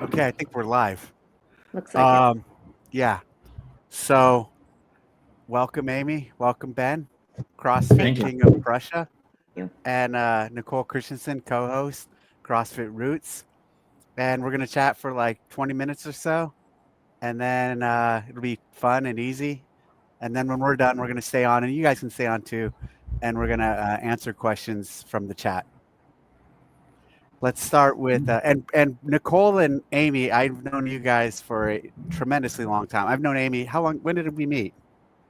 Okay, I think we're live. Looks like it. Um, yeah. So, welcome, Amy. Welcome, Ben. CrossFit Thank Thank you. King of Prussia, you. and Nicole Christensen, co-host, CrossFit Roots. And we're gonna chat for like 20 minutes or so, and then it'll be fun and easy. And then when we're done, we're gonna stay on, and you guys can stay on too, and we're gonna answer questions from the chat. Let's start with and Nicole and Amy. I've known you guys for a tremendously long time. I've known Amy. How long? When did we meet?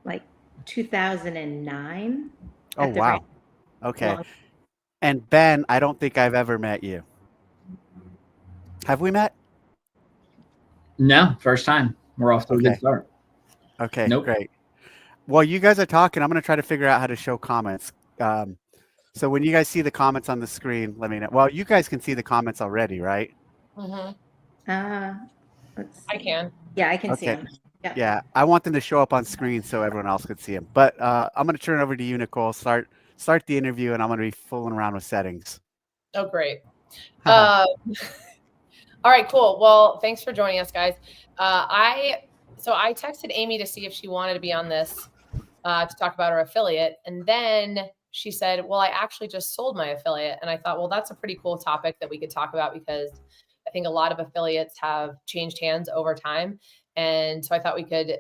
Like 2009 Oh at the very wow. Okay. long. And Ben, I don't think I've ever met you. Have we met? No, first time. We're off to a good Okay. start. Okay. Nope. Great. While you guys are talking, I'm going to try to figure out how to show comments. So when you guys see the comments on the screen, let me know. Well, you guys can see the comments already, right? Mm-hmm. Let's I see. can. Yeah, I can see Okay. them. Yeah. Yeah, I want them to show up on screen so everyone else could see them. But I'm going to turn it over to you, Nicole. Start the interview, and I'm going to be fooling around with settings. Oh, great. All right, cool. Well, thanks for joining us, guys. I texted Amy to see if she wanted to be on this to talk about her affiliate, and then she said, "Well, I actually just sold my affiliate," and I thought, well, that's a pretty cool topic that we could talk about because I think a lot of affiliates have changed hands over time, and so I thought we could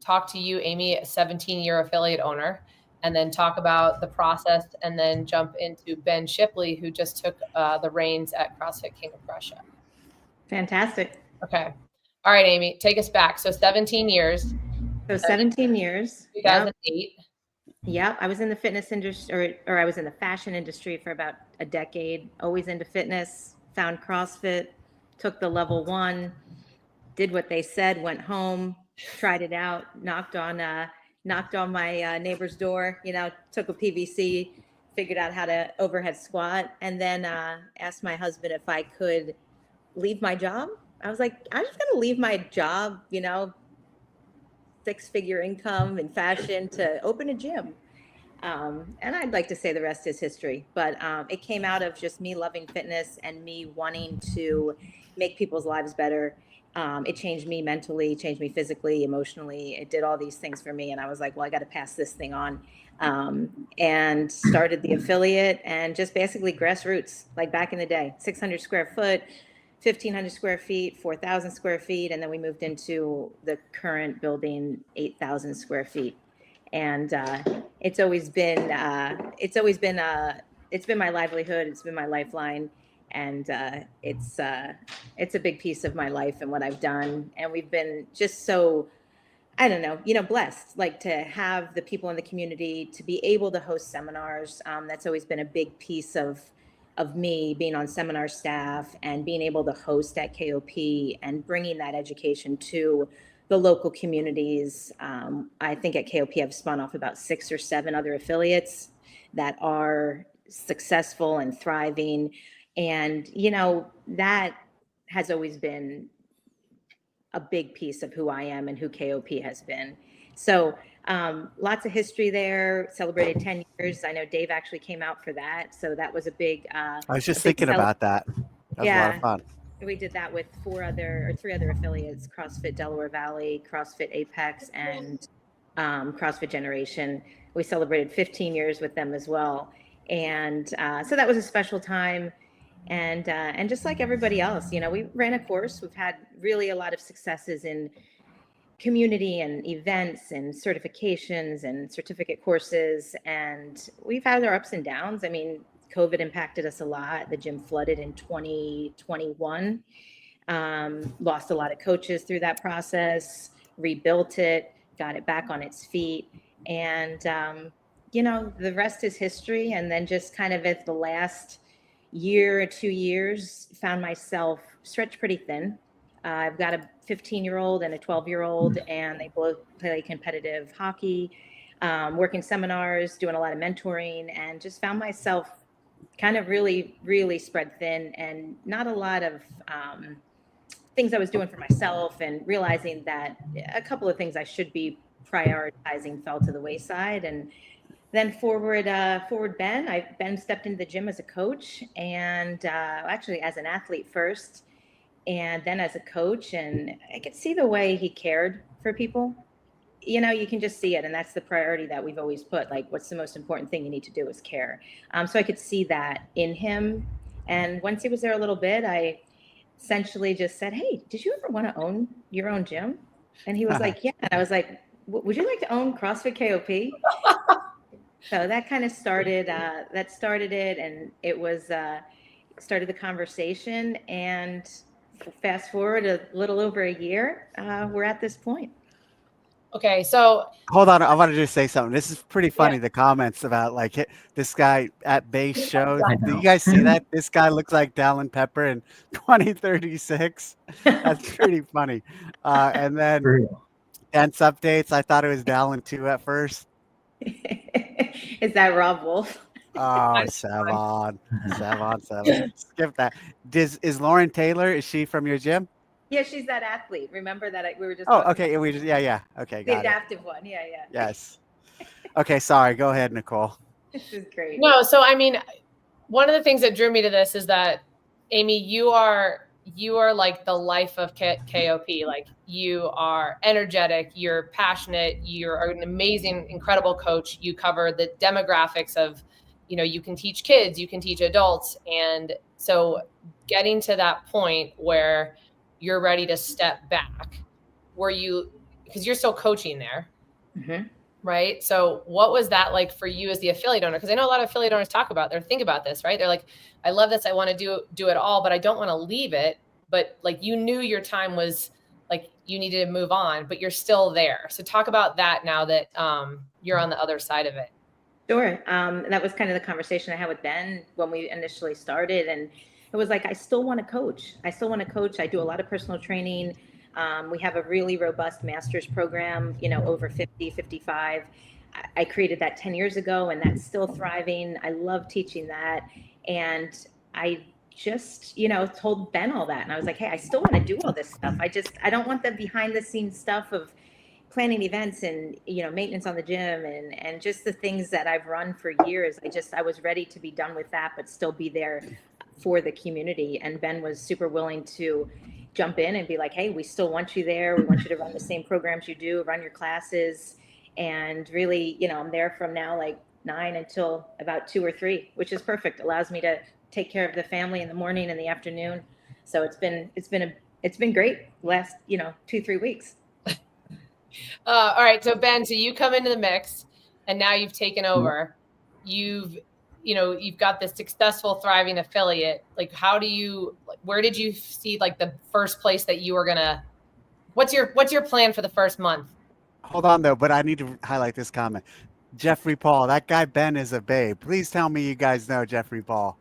talk to you, Amy, a 17-year affiliate owner, and then talk about the process, and then jump into Ben Shipley, who just took the reins at CrossFit King of Prussia. Fantastic. Okay. All right, Amy, take us back. So 17 years. So 17 years. 2008. Yep. I was in the fitness industry, or I was in the fashion industry for about a decade, always into fitness, found CrossFit, took the level 1, did what they said, went home, tried it out, knocked on my neighbor's door, took a PVC, figured out how to overhead squat, and then asked my husband if I could leave my job. I was like, I'm just going to leave my job, 6-figure income in fashion to open a gym. And I'd like to say the rest is history, but it came out of just me loving fitness and me wanting to make people's lives better. It changed me mentally, changed me physically, emotionally. It did all these things for me. And I was like, well, I got to pass this thing on. And started the affiliate and just basically grassroots, like back in the day, 600 square foot, 1,500 square feet, 4,000 square feet. And then we moved into the current building, 8,000 square feet. And it's been my livelihood. It's been my lifeline. And it's a big piece of my life and what I've done. And we've been just so, I don't know, blessed, like to have the people in the community, to be able to host seminars. That's always been a big piece of me being on seminar staff and being able to host at KOP and bringing that education to the local communities. I think at KOP I've spun off about 6 or 7 other affiliates that are successful and thriving. And, that has always been a big piece of who I am and who KOP has been. So lots of history there, celebrated 10 years. I know Dave actually came out for that. So that was a big... I was just thinking about that. That was a lot of fun. We did that with 3 other affiliates, CrossFit Delaware Valley, CrossFit Apex, and CrossFit Generation. We celebrated 15 years with them as well. And so that was a special time. And just like everybody else, we ran a course. We've had really a lot of successes in community and events and certifications and certificate courses. And we've had our ups and downs. I mean, COVID impacted us a lot. The gym flooded in 2021. Lost a lot of coaches through that process, rebuilt it, got it back on its feet. And, the rest is history. And then just kind of at the last year or 2 years, found myself stretched pretty thin. I've got a 15-year-old and a 12-year-old, and they both play competitive hockey, working seminars, doing a lot of mentoring, and just found myself kind of really, really spread thin and not a lot of things I was doing for myself, and realizing that a couple of things I should be prioritizing fell to the wayside. And then forward Ben stepped into the gym as a coach and actually as an athlete first. And then as a coach, and I could see the way he cared for people. You know, you can just see it. And that's the priority that we've always put. Like, what's the most important thing you need to do is care. So I could see that in him. And once he was there a little bit, I essentially just said, hey, did you ever want to own your own gym? And he was like, yeah. And I was like, would you like to own CrossFit KOP? So that kind of started, it. And it was, started the conversation. And fast forward a little over a year, we're at this point. Okay, so hold on, I want to just say something. This is pretty funny. The comments about like this guy at base shows. Do you guys see that? This guy looks like Dallin Pepper in 2036. That's pretty funny. And then dance updates. I thought it was Dallin too at first. Is that Rob Wolf? Oh, Savon. Skip that. Is Lauren Taylor? Is she from your gym? Yeah, she's that athlete. Remember that we were just. Oh, okay. We just yeah. Okay, the adaptive one. Yeah. Yes. Okay, sorry. Go ahead, Nicole. This is great. No, so I mean, one of the things that drew me to this is that, Amy, you are like the life of KOP. Like, you are energetic, you're passionate, you're an amazing, incredible coach. You cover the demographics of, you can teach kids, you can teach adults. And so getting to that point where you're ready to step back, because you're still coaching there, right? So what was that like for you as the affiliate owner? Because I know a lot of affiliate owners think about this, right? They're like, I love this, I want to do it all, but I don't want to leave it. But like, you knew your time was like, you needed to move on, but you're still there. So talk about that now that you're on the other side of it. Sure. That was kind of the conversation I had with Ben when we initially started. And it was like, I still want to coach. I do a lot of personal training. We have a really robust master's program, over 50, 55. I created that 10 years ago, and that's still thriving. I love teaching that. And I just, told Ben all that. And I was like, hey, I still want to do all this stuff. I don't want the behind the scenes stuff of planning events and, maintenance on the gym and just the things that I've run for years. I was ready to be done with that, but still be there for the community. And Ben was super willing to jump in and be like, hey, we still want you there. We want you to run the same programs you do, run your classes. And really, I'm there from now like 9 until about 2 or 3, which is perfect. Allows me to take care of the family in the morning and the afternoon. So it's been great last, 2-3 weeks. All right. So Ben, so you come into the mix and now you've taken over. You've got this successful, thriving affiliate. Like, where did you see like the first place that you were what's your plan for the first month? Hold on though, but I need to highlight this comment. Jeffrey Paul, that guy Ben is a babe. Please tell me you guys know Jeffrey Paul.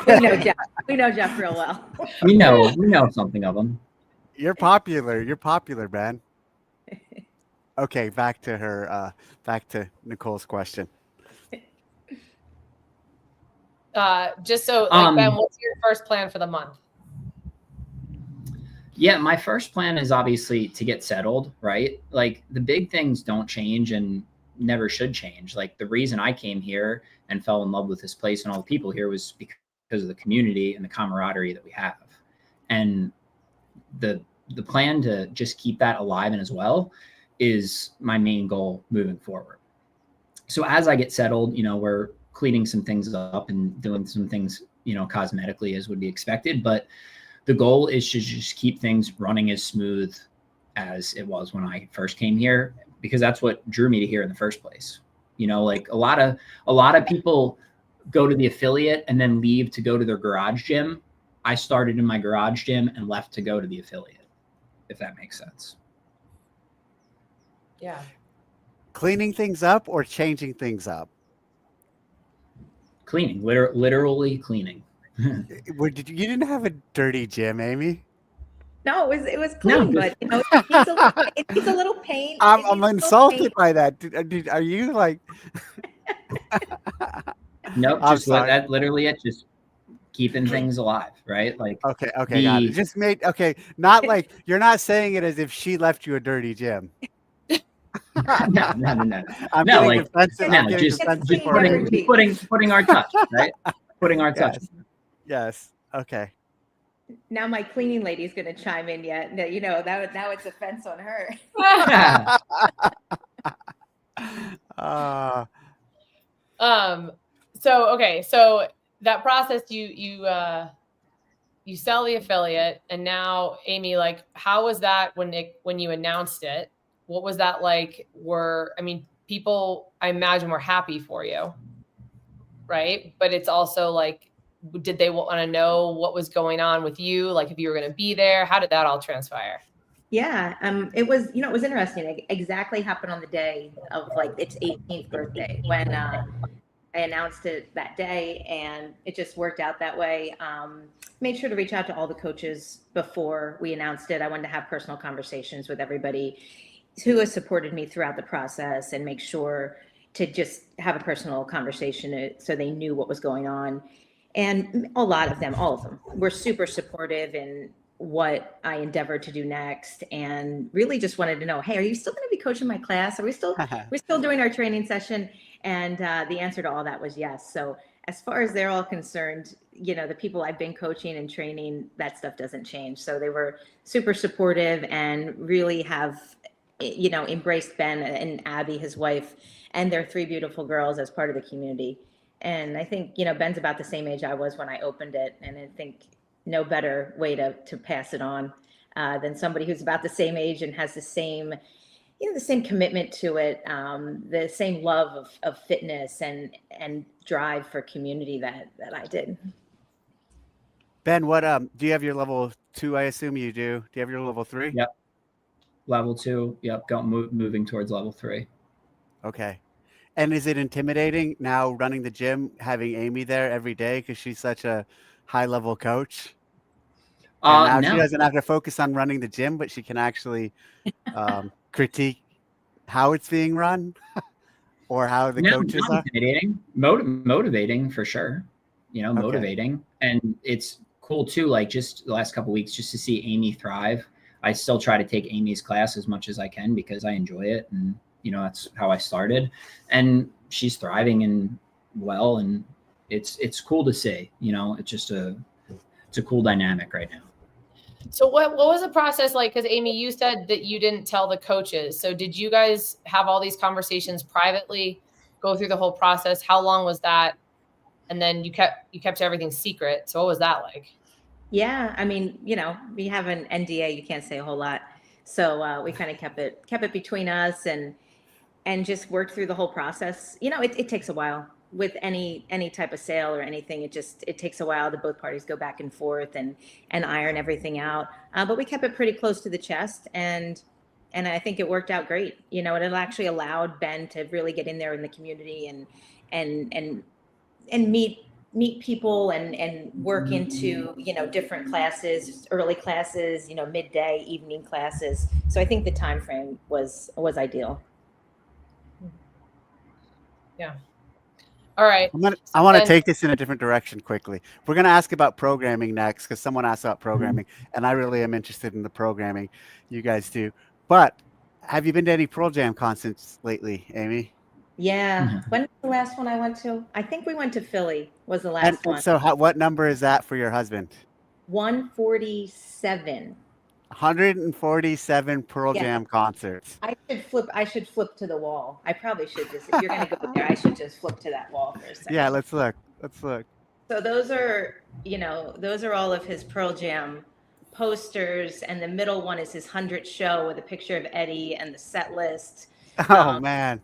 We know Jeff. We know Jeff real well. We know something of him. You're popular, Ben. Okay, back to Nicole's question. Just so, like, Ben, what's your first plan for the month? Yeah, my first plan is obviously to get settled, right? Like, the big things don't change and never should change. Like, the reason I came here and fell in love with this place and all the people here was because of the community and the camaraderie that we have. And the plan to just keep that alive and as well is my main goal moving forward. So as I get settled, we're cleaning some things up and doing some things, cosmetically as would be expected. But the goal is to just keep things running as smooth as it was when I first came here, because that's what drew me to here in the first place. Like a lot of people go to the affiliate and then leave to go to their garage gym. I started in my garage gym and left to go to the affiliate, if that makes sense. Yeah. Cleaning things up or changing things up? Cleaning, literally cleaning. You didn't have a dirty gym, Amy? No, it was clean, but it needs a little paint. I'm insulted by that. Are you like? Nope, just that. Literally, it's just keeping things alive, right? Like, okay, got it. Just not like you're not saying it as if she left you a dirty gym. No. I'm like defensive. no, just putting our touch, right? Putting our touch. Yes. Okay. Now my cleaning lady's going to chime in yet. No, now it's offense on her. uh, So that process, you sell the affiliate, and now Amy, like, how was that when you announced it? What was that like? People, I imagine, were happy for you, right? But it's also like, did they want to know what was going on with you? Like, if you were going to be there, how did that all transpire? Yeah, it was interesting. It exactly happened on the day of like its 18th birthday when I announced it that day, and it just worked out that way. Made sure to reach out to all the coaches before we announced it. I wanted to have personal conversations with everybody who has supported me throughout the process and make sure to just have a personal conversation so they knew what was going on. And all of them were super supportive in what I endeavored to do next, and really just wanted to know, hey, are you still going to be coaching my class? Are we still doing our training session? And the answer to all that was yes. So as far as they're all concerned, the people I've been coaching and training, that stuff doesn't change. So they were super supportive and really have, embraced Ben and Abby, his wife, and their 3 beautiful girls as part of the community. And I think, Ben's about the same age I was when I opened it. And I think no better way to pass it on than somebody who's about the same age and has the same commitment to it, the same love of fitness and drive for community that I did. Ben, what do you have your level 2? I assume you do. Do you have your level 3? Yep. Level 2. Yep. Moving towards level 3. Okay. And is it intimidating now running the gym, having Amy there every day because she's such a high level coach? And now No. she doesn't have to focus on running the gym, but she can actually critique how it's being run or how the coaches are. Intimidating, motivating for sure. Motivating, and it's cool too. Like just the last couple of weeks, just to see Amy thrive. I still try to take Amy's class as much as I can because I enjoy it, and that's how I started. And she's thriving and well, and it's cool to see. It's just it's a cool dynamic right now. So what was the process like? Because Amy, you said that you didn't tell the coaches. So did you guys have all these conversations privately, go through the whole process? How long was that? And then you kept everything secret. So what was that like? Yeah, I mean, we have an NDA. You can't say a whole lot. So we kind of kept it between us and just worked through the whole process. It takes a while with any type of sale or anything. It takes a while that both parties go back and forth and iron everything out. But we kept it pretty close to the chest, and I think it worked out great. It actually allowed Ben to really get in there in the community and meet people and work into, different classes, early classes, midday, evening classes. So I think the time frame was ideal. Yeah. All right. I want to take this in a different direction quickly. We're going to ask about programming next because someone asked about programming, and I really am interested in the programming you guys do. But have you been to any Pearl Jam concerts lately, Amy? Yeah. When was the last one I went to? I think we went to Philly was the last one. So what number is that for your husband? 147. 147 Pearl Jam concerts. I should flip to the wall. I probably should just, if you're going to go there, I should just flip to that wall for a second. Yeah, let's look. So those are all of his Pearl Jam posters, and the middle one is his 100th show with a picture of Eddie and the set list. Oh man.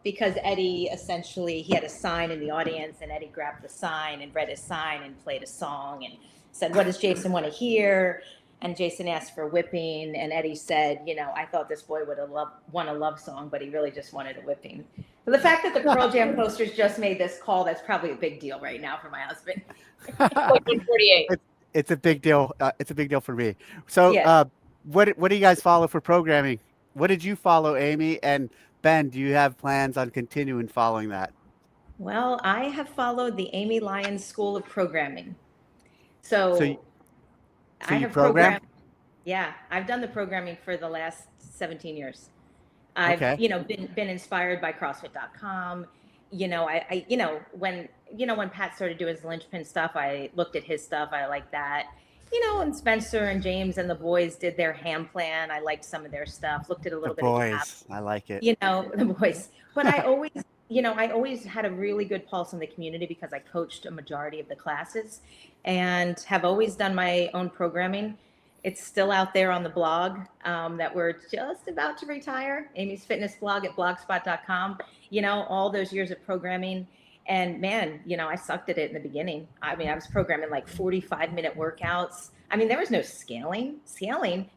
Because Eddie essentially, he had a sign in the audience, and Eddie grabbed the sign and read his sign and played a song and said, "What does Jason want to hear?" And Jason asked for whipping, and Eddie said, I thought this boy would have won a love song, but he really just wanted a whipping. So the fact that the Pearl Jam posters just made this call, that's probably a big deal right now for my husband. 148. It's a big deal. It's a big deal for me. So yeah. What do you guys follow for programming? What did you follow, Amy? And Ben, do you have plans on continuing following that? Well, I have followed the Amy Lyons School of Programming. So I have programmed. Yeah, I've done the programming for the last 17 years. I've, been inspired by CrossFit.com. When Pat started doing his linchpin stuff, I looked at his stuff. I like that. and Spencer and James and the boys did their ham plan. I liked some of their stuff, looked at a The little bit of boys, I like it. the boys. But I always had a really good pulse on the community because I coached a majority of the classes and have always done my own programming. It's still out there on the blog that we're just about to retire, Amy's Fitness blog at blogspot.com. All those years of programming. And man, I sucked at it in the beginning. I mean, I was programming like 45-minute workouts. I mean, there was no scaling.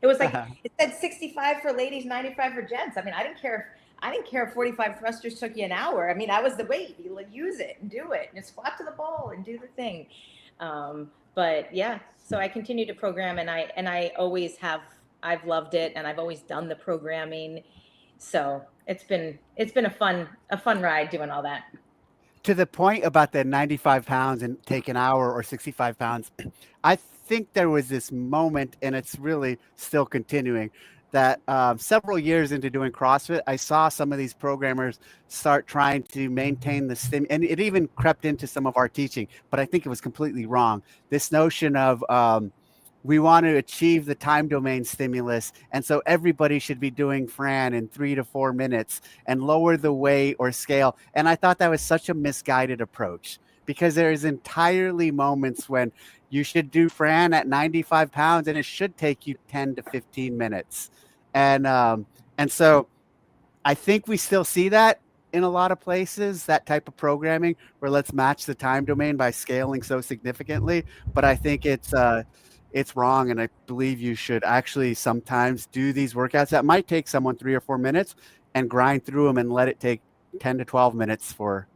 It was like it said 65 for ladies, 95 for gents. I mean, I didn't care if 45 thrusters took you an hour. I mean, that was the weight. You would use it and do it and squat to the ball and do the thing. But yeah, so I continue to program and I always have. I've loved it and I've always done the programming. So it's been a fun ride doing all that. To the point about the 95 pounds and take an hour or 65 pounds, I think there was this moment, and it's really still continuing, that several years into doing CrossFit, I saw some of these programmers start trying to maintain the stim, and it even crept into some of our teaching, but I think it was completely wrong. This notion of we want to achieve the time domain stimulus. And so everybody should be doing Fran in 3 to 4 minutes and lower the weight or scale. And I thought that was such a misguided approach because there's entirely moments when you should do Fran at 95 pounds and it should take you 10 to 15 minutes. And so I think we still see that in a lot of places, that type of programming where let's match the time domain by scaling so significantly. But I think it's wrong. And I believe you should actually sometimes do these workouts that might take someone 3 or 4 minutes and grind through them and let it take 10 to 12 minutes for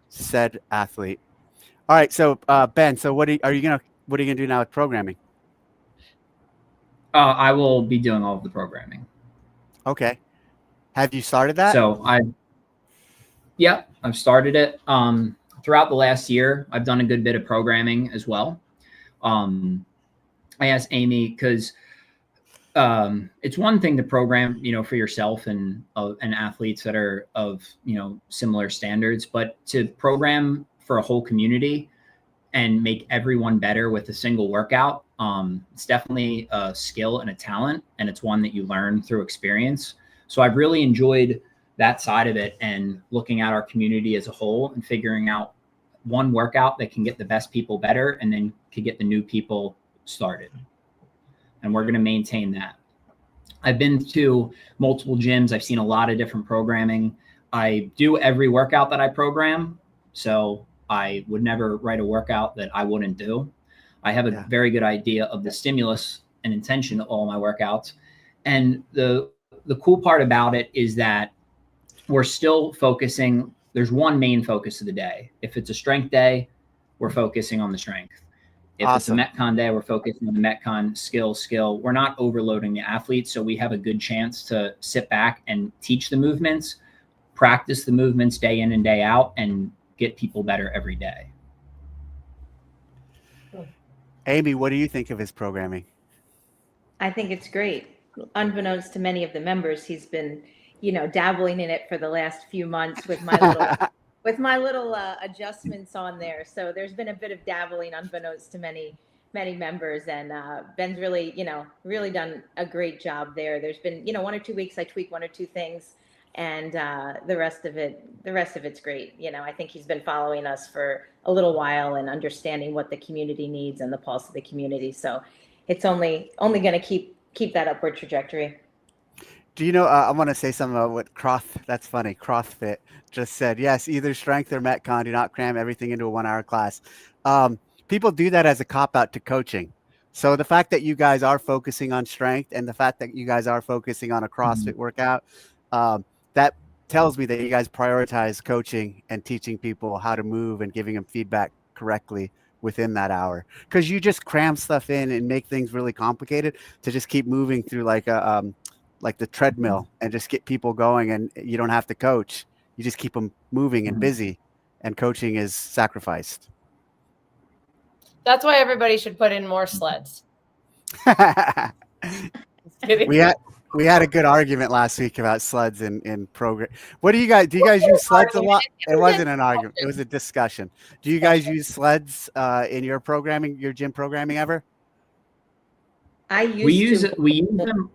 said athlete. All right. So Ben, so what are you going to do now with programming? I will be doing all of the programming. Okay. Have you started that? So I've started it. Throughout the last year, I've done a good bit of programming as well. I asked Amy because it's one thing to program, for yourself and athletes that are of, similar standards, but to program for a whole community and make everyone better with a single workout, it's definitely a skill and a talent, and it's one that you learn through experience. So I've really enjoyed that side of it and looking at our community as a whole and figuring out one workout that can get the best people better and then could get the new people started. And we're going to maintain that. I've been to multiple gyms. I've seen a lot of different programming. I do every workout that I program. So I would never write a workout that I wouldn't do. I have a very good idea of the stimulus and intention of all my workouts. And the cool part about it is that we're still focusing. There's one main focus of the day. If it's a strength day, we're focusing on the strength. If Awesome. It's a Metcon day, we're focusing on the Metcon skill. We're not overloading the athletes. So we have a good chance to sit back and teach the movements, practice the movements day in and day out, and get people better every day. Amy, what do you think of his programming? I think it's great. Unbeknownst to many of the members, he's been, dabbling in it for the last few months with my little adjustments on there. So there's been a bit of dabbling unbeknownst to many members, and Ben's really done a great job there. There's been 1 or 2 weeks I tweak 1 or 2 things, and the rest of it's great. I think he's been following us for a little while and understanding what the community needs and the pulse of the community. So it's only going to keep that upward trajectory. Do you know, I want to say something about what that's funny, CrossFit just said. Yes, either strength or Metcon, do not cram everything into a 1-hour class. People do that as a cop-out to coaching. So the fact that you guys are focusing on strength and the fact that you guys are focusing on a CrossFit workout, that tells me that you guys prioritize coaching and teaching people how to move and giving them feedback correctly within that hour. Because you just cram stuff in and make things really complicated to just keep moving through like the treadmill and just get people going, and you don't have to coach. You just keep them moving and busy, and coaching is sacrificed. That's why everybody should put in more sleds. We had a good argument last week about sleds in program. What do you guys use sleds a lot? It wasn't an argument. It was a discussion. Do you guys use sleds in your gym programming ever? We use them.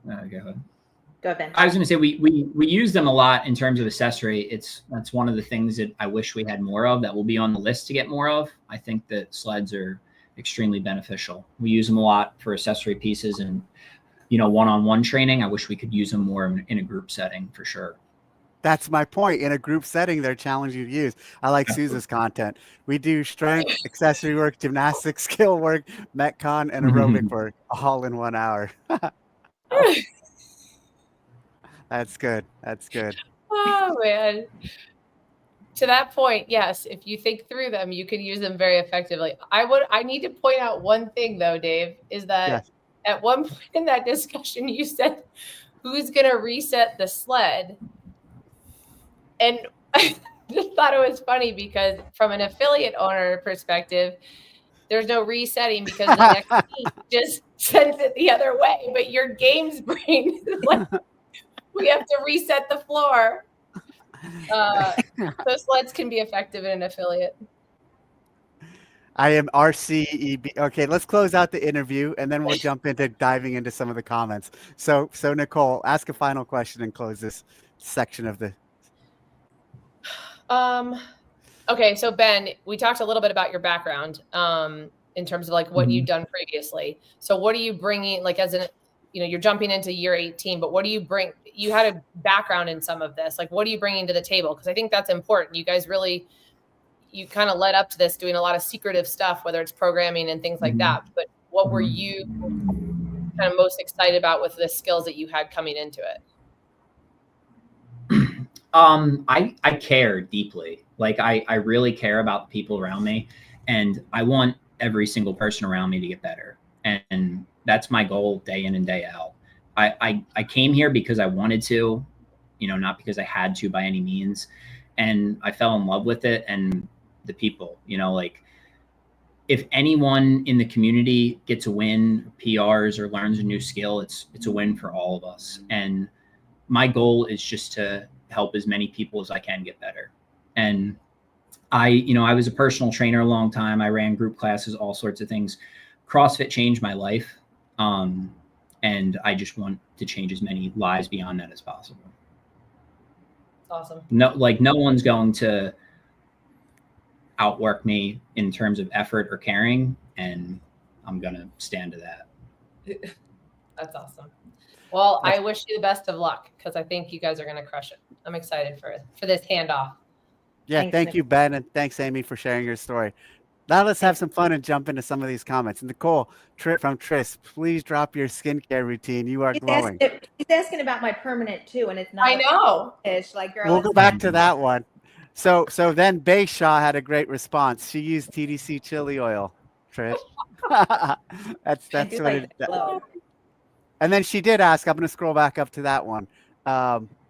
Go ahead. Go ahead, Ben. I was going to say we use them a lot in terms of accessory. That's one of the things that I wish we had more of. That will be on the list to get more of. I think that sleds are extremely beneficial. We use them a lot for accessory pieces and one-on-one training. I wish we could use them more in a group setting for sure. That's my point. In a group setting, they're challenging to use. I like Susan's content. We do strength, accessory work, gymnastics, skill work, metcon, and aerobic work all in 1 hour. That's good. That's good. Oh man. To that point, yes, if you think through them, you can use them very effectively. I need to point out one thing though, Dave, is that Yes. at one point in that discussion, you said, who's going to reset the sled? And I just thought it was funny because from an affiliate owner perspective, there's no resetting because the next team just sends it the other way. But your games brain is like, we have to reset the floor. So sleds can be effective in an affiliate. I am RCEB. Okay, let's close out the interview and then we'll jump into diving into some of the comments. So Nicole, ask a final question and close this section of the. Okay, so Ben, we talked a little bit about your background in terms of like what you've done previously. So what are you bringing, like as an, you're jumping into year 18, but what do you bring? You had a background in some of this. Like, what are you bringing to the table? Because I think that's important. You guys really, you kind of led up to this doing a lot of secretive stuff, whether it's programming and things like that. But what were you kind of most excited about with the skills that you had coming into it? I care deeply. Like I really care about the people around me, and I want every single person around me to get better. And that's my goal day in and day out. I came here because I wanted to, not because I had to by any means. And I fell in love with it and the people, like if anyone in the community gets a win, PRs, or learns a new skill, it's a win for all of us. And my goal is just to help as many people as I can get better. And I was a personal trainer a long time. I ran group classes, all sorts of things. CrossFit changed my life. And I just want to change as many lives beyond that as possible. Awesome. No one's going to outwork me in terms of effort or caring. And I'm going to stand to that. That's awesome. Well, I wish you the best of luck because I think you guys are going to crush it. I'm excited for this handoff. Yeah, thank you, Ben, and thanks, Amy, for sharing your story. Now let's have some fun and jump into some of these comments. Nicole from Tris, please drop your skincare routine. You are glowing. He's asking about my permanent too, and it's not. I know. Like, girl, we'll go back to that one. So then Bayshaw had a great response. She used TDC chili oil, Trish. that's what it does. And then she did ask, I'm going to scroll back up to that one.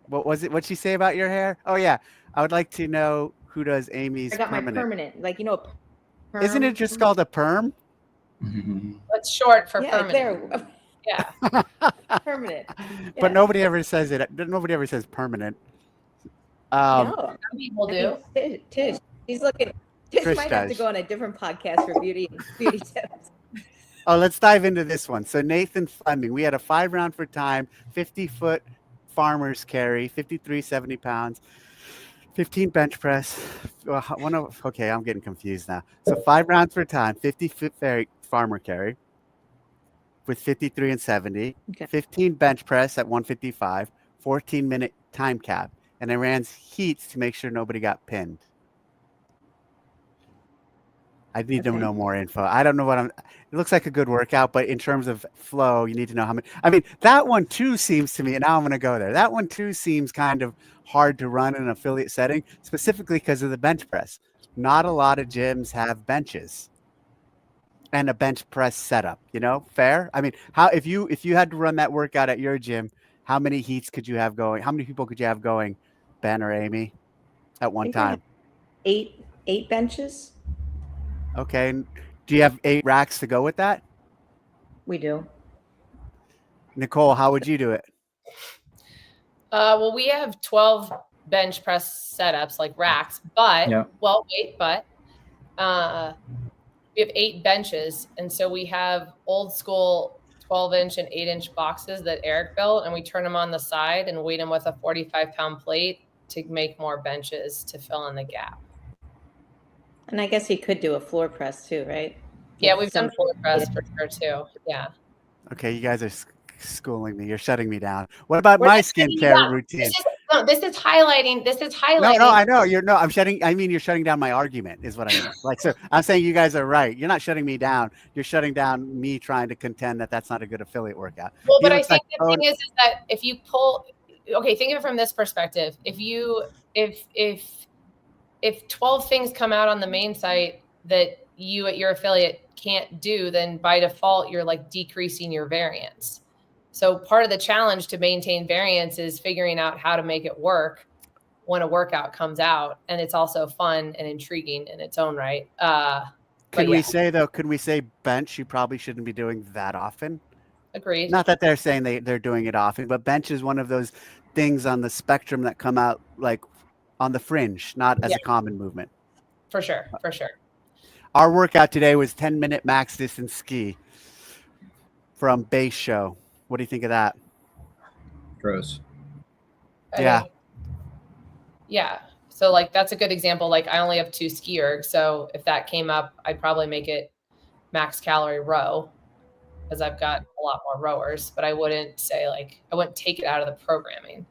What was it? What'd she say about your hair? Oh, yeah. I would like to know who does Amy's permanent. My permanent. Like, perm. Isn't it just called a perm? That's short for permanent. Yeah. Permanent. But nobody ever says it. Nobody ever says permanent. No, some people do. Tish. He's looking. Tish might have to go on a different podcast for beauty tips. Oh, let's dive into this one. So Nathan Fleming, we had a 5-round for time, 50-foot farmer's carry, 53, 70 pounds, 15 bench press. Okay, I'm getting confused now. So 5 rounds for time, 50-foot farmer carry with 53 and 70, 15 bench press at 155, 14-minute time cap. And I ran heats to make sure nobody got pinned. I need to know more info. I don't know it looks like a good workout, but in terms of flow, you need to know how many. I mean, that one too seems to me, and now I'm going to go there. That one too seems kind of hard to run in an affiliate setting, specifically because of the bench press. Not a lot of gyms have benches and a bench press setup, fair? I mean, if you had to run that workout at your gym, how many heats could you have going? How many people could you have going, Ben or Amy, at one time? 8 benches. Okay. Do you have 8 racks to go with that? We do. Nicole, how would you do it? Well, we have 12 bench press setups, like racks, but we have 8 benches. And so we have old school 12-inch and 8-inch boxes that Eric built, and we turn them on the side and weight them with a 45-pound plate to make more benches to fill in the gap. And I guess he could do a floor press too, right? Yeah, we've done floor press for sure too. Yeah. Okay, you guys are schooling me. You're shutting me down. What about my skincare routine? This is highlighting. No, I know you're no. I'm shutting. I mean, you're shutting down my argument. Is what I mean. Like, so I'm saying you guys are right. You're not shutting me down. You're shutting down me trying to contend that that's not a good affiliate workout. Well, but I think the thing is that if you pull, okay, think of it from this perspective. If 12 things come out on the main site that you at your affiliate can't do, then by default you're like decreasing your variance. So part of the challenge to maintain variance is figuring out how to make it work when a workout comes out, and it's also fun and intriguing in its own right. Can we say bench you probably shouldn't be doing that often? Agreed. Not that they're saying they're doing it often, but bench is one of those things on the spectrum that come out like on the fringe, not as a common movement. For sure. Our workout today was 10-minute max distance ski from Base Show. What do you think of that? Gross. Yeah. Yeah. So like, that's a good example. Like I only have 2 ski ergs. So if that came up, I'd probably make it max calorie row because I've got a lot more rowers, but I wouldn't say I wouldn't take it out of the programming.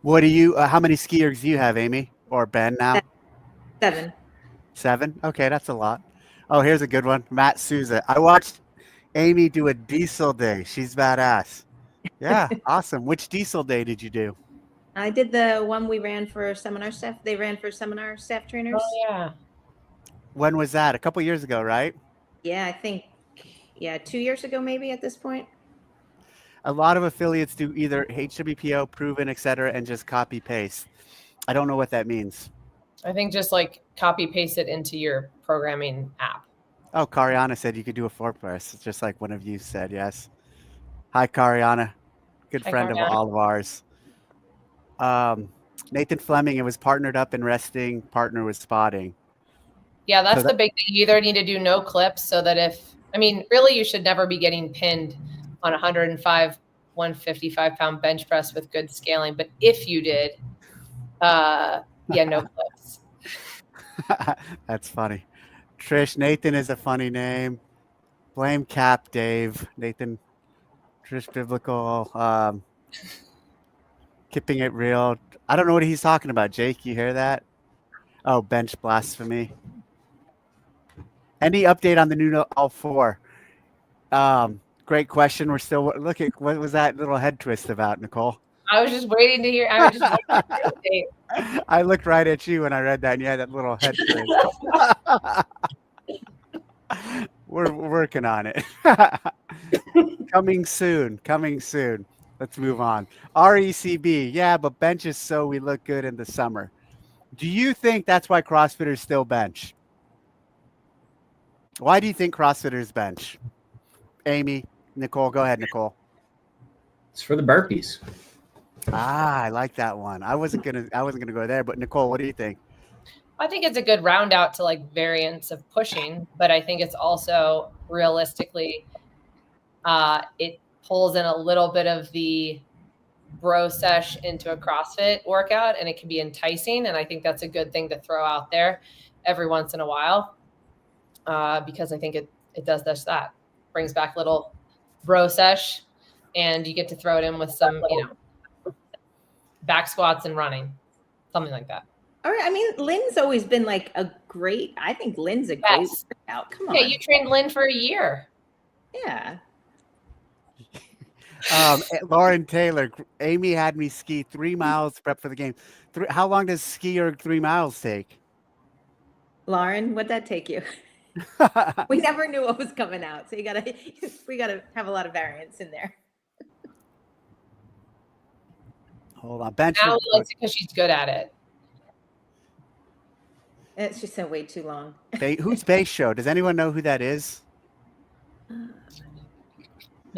What do you, how many ski ergs do you have, Amy or Ben now? 7. 7? Okay. That's a lot. Oh, here's a good one. Matt Souza. I watched Amy do a diesel day. She's badass. Yeah. Awesome. Which diesel day did you do? I did the one we ran for seminar staff. They ran for seminar staff trainers. Oh yeah. When was that? A couple years ago, right? Yeah, I think 2 years ago, maybe at this point. A lot of affiliates do either HWPO, proven, etc., and just copy paste. I don't know what that means. I think just like copy paste it into your programming app. Oh, Kariana said you could do a floor press, just like one of you said. Yes. Hi, Kariana. Good friend of all of ours. Nathan Fleming, it was partnered up in resting, partner with spotting. Yeah, that's the big thing. You either need to do no clips so that really you should never be getting pinned on 105, 155-pound bench press with good scaling. But if you did, no clips. That's funny. Trish, Nathan is a funny name. Blame Cap, Dave. Nathan, Trish Biblical. Keeping it real. I don't know what he's talking about. Jake, you hear that? Oh, bench blasphemy. Any update on the new all 4? Great question. We're still look at what was that little head twist about, Nicole? I was just waiting to hear. I was just waiting for the update. I looked right at you when I read that, and you had that little head twist. We're working on it. Coming soon. Let's move on. RECB. Yeah, but bench is so we look good in the summer. Do you think that's why CrossFitters still bench? Why do you think CrossFitters bench? Amy, Nicole, go ahead, Nicole. It's for the burpees. I like that one. I wasn't gonna go there, but Nicole, what do you think? I think it's a good round out to like variants of pushing, but I think it's also realistically, it pulls in a little bit of the bro sesh into a CrossFit workout, and it can be enticing. And I think that's a good thing to throw out there every once in a while, because I think it does just that. Brings back little bro sesh, and you get to throw it in with some, back squats and running, something like that. All right. I mean, Lynn's always been like I think Lynn's a great workout. Come on. Yeah, you trained Lynn for a year. Yeah. Lauren Taylor, Amy had me ski 3 miles to prep for the game. How long does ski or 3 miles take? Lauren, what'd that take you? We never knew what was coming out. So we gotta have a lot of variance in there. Hold on. Bench. Now he likes it because she's good at it. It's just way too long. Who's Base Show? Does anyone know who that is? No.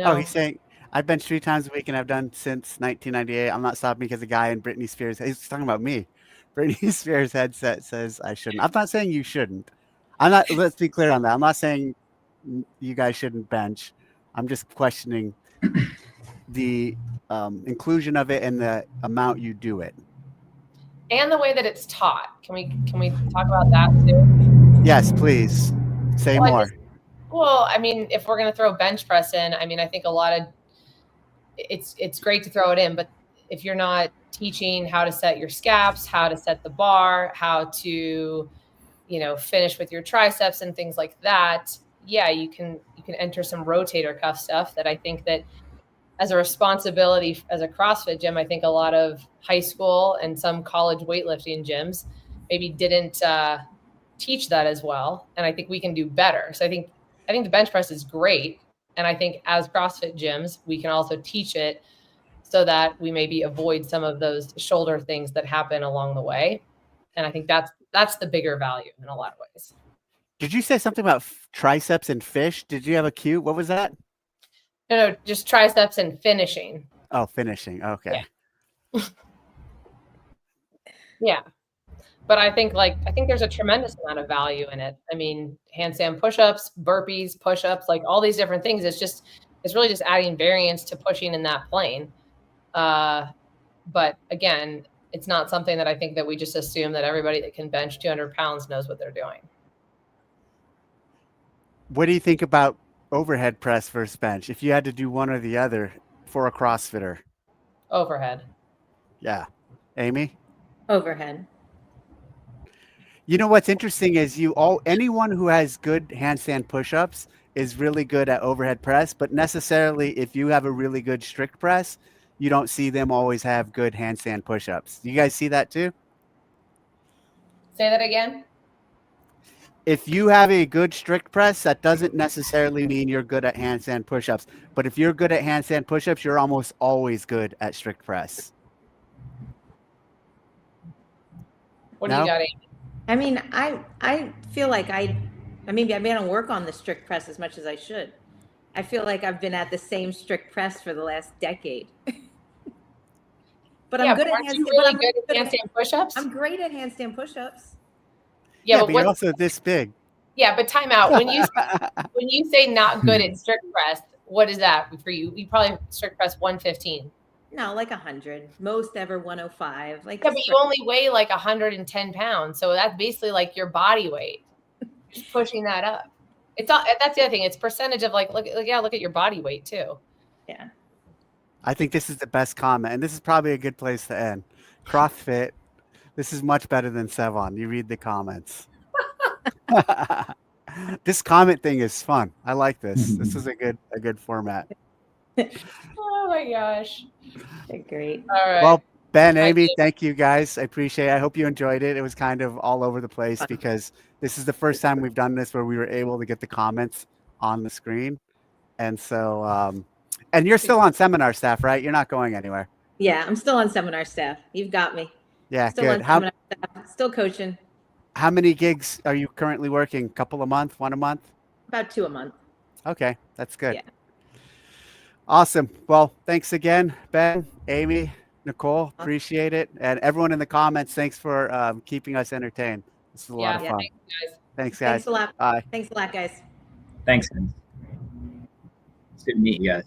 Oh, he's saying, I've benched 3 times a week and I've done since 1998. I'm not stopping because a guy in Britney Spears, he's talking about me. Britney Spears headset says I shouldn't. I'm not saying you shouldn't. let's be clear on that. I'm not saying you guys shouldn't bench. I'm just questioning the inclusion of it and the amount you do it. And the way that it's taught. Can we talk about that too? Yes, please. Say more. Well, I mean, if we're going to throw bench press in, I mean, I think a lot of it's great to throw it in, but if you're not teaching how to set your scaps, how to set the bar, how to, finish with your triceps and things like that, yeah, you can enter some rotator cuff stuff that I think that as a responsibility as a CrossFit gym, I think a lot of high school and some college weightlifting gyms maybe didn't teach that as well. And I think we can do better. So I think the bench press is great. And I think as CrossFit gyms, we can also teach it so that we maybe avoid some of those shoulder things that happen along the way. And I think that's the bigger value in a lot of ways. Did you say something about triceps and fish? Did you have a cue? What was that? No, just triceps and finishing. Oh, finishing. Okay. Yeah. But I think there's a tremendous amount of value in it. I mean, handstand push-ups, burpees, push-ups, like all these different things. It's really just adding variance to pushing in that plane. But again, it's not something that I think that we just assume that everybody that can bench 200 pounds knows what they're doing. What do you think about overhead press versus bench? If you had to do one or the other for a CrossFitter? Overhead. Yeah. Amy? Overhead. You know what's interesting is anyone who has good handstand push-ups is really good at overhead press, but necessarily if you have a really good strict press, you don't see them always have good handstand push-ups. You guys see that too? Say that again. If you have a good strict press, that doesn't necessarily mean you're good at handstand push-ups. But if you're good at handstand push-ups, you're almost always good at strict press. What do you got, Amy? I mean, I feel like maybe I don't work on the strict press as much as I should. I feel like I've been at the same strict press for the last decade. But I'm good at handstand push-ups. I'm great at handstand push-ups. Yeah, but you're also this big. Yeah, but time out. When you say not good at strict press, what is that for you? You probably strict press 115. No, like 100. Most ever 105. Like, yeah, but you only weigh like 110 pounds, so that's basically like your body weight. Just pushing that up. It's all. That's the other thing. It's percentage of look at your body weight too. Yeah. I think this is the best comment, and this is probably a good place to end. CrossFit. This is much better than Sevon. You read the comments. This comment thing is fun. I like this. This is a good format. Oh my gosh. They're great. All right. Well, Ben, Amy, thank you guys. I appreciate it. I hope you enjoyed it. It was kind of all over the place because this is the first time we've done this where we were able to get the comments on the screen. And so, and you're still on seminar staff, right? You're not going anywhere. Yeah, I'm still on seminar staff. You've got me. Yeah, still good. On seminar staff, still coaching. How many gigs are you currently working? Couple a month? One a month? About 2 a month. Okay, that's good. Yeah. Awesome. Well, thanks again, Ben, Amy, Nicole. Appreciate it. And everyone in the comments, thanks for keeping us entertained. This is a lot of fun. Thanks, guys. Thanks a lot. Bye. Thanks a lot, guys. Thanks, guys. It's good to meet you guys.